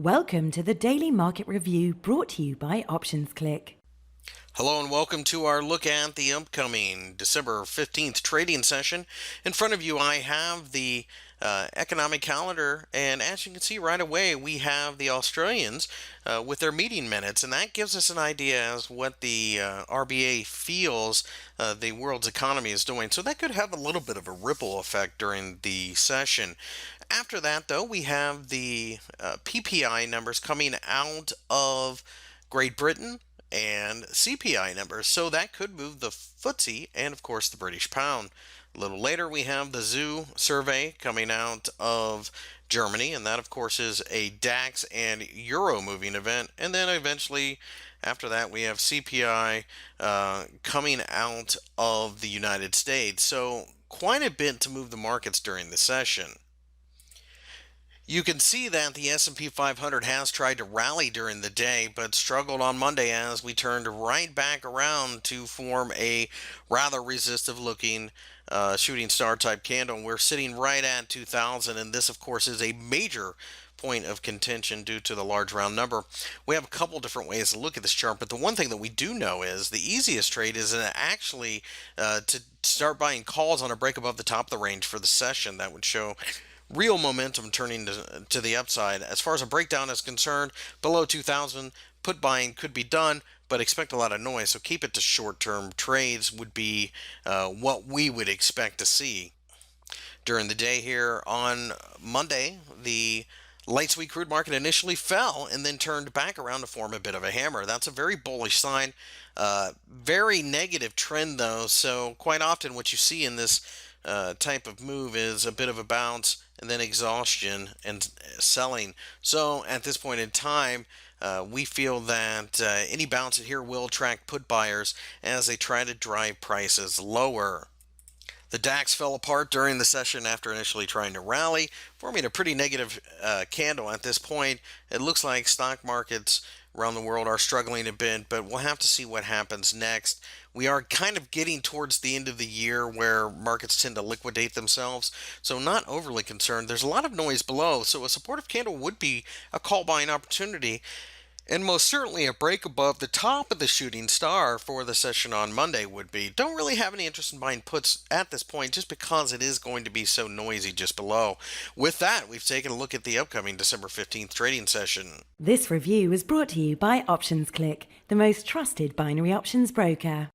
Welcome to the Daily Market Review brought to you by OptionsClick. Hello and welcome to our look at the upcoming December 15th trading session. In front of you, I have the economic calendar, and as you can see right away, we have the Australians with their meeting minutes, and that gives us an idea as what the RBA feels the world's economy is doing. So that could have a little bit of a ripple effect during the session. After that, though, we have the PPI numbers coming out of Great Britain and CPI numbers, so that could move the FTSE and of course the British pound. A little later we have the ZEW survey coming out of Germany, and that of course is a DAX and Euro moving event. And then eventually after that we have CPI coming out of the United States. So quite a bit to move the markets during the session. You can see that the S&P 500 has tried to rally during the day, but struggled on Monday as we turned right back around to form a rather resistive looking shooting star type candle. We're sitting right at 2,000, and this of course is a major point of contention due to the large round number. We have a couple different ways to look at this chart, but the one thing that we do know is the easiest trade is actually to start buying calls on a break above the top of the range for the session. That would show real momentum turning to the upside. As far as a breakdown is concerned, below 2,000, put buying could be done, but expect a lot of noise. So keep it to short-term trades would be what we would expect to see. During the day here on Monday, the light sweet crude market initially fell and then turned back around to form a bit of a hammer. That's a very bullish sign. Very negative trend though, so quite often what you see in this type of move is a bit of a bounce and then exhaustion and selling. So at this point in time, we feel that any bounce here will attract put buyers as they try to drive prices lower. The DAX fell apart during the session after initially trying to rally, forming a pretty negative candle at this point. It looks like stock markets around the world are struggling a bit, but we'll have to see what happens next. We are kind of getting towards the end of the year where markets tend to liquidate themselves, so not overly concerned. There's a lot of noise below, so a supportive candle would be a call buying opportunity. And most certainly a break above the top of the shooting star for the session on Monday would be. Don't really have any interest in buying puts at this point just because it is going to be so noisy just below. With that, we've taken a look at the upcoming December 15th trading session. This review is brought to you by OptionsClick, the most trusted binary options broker.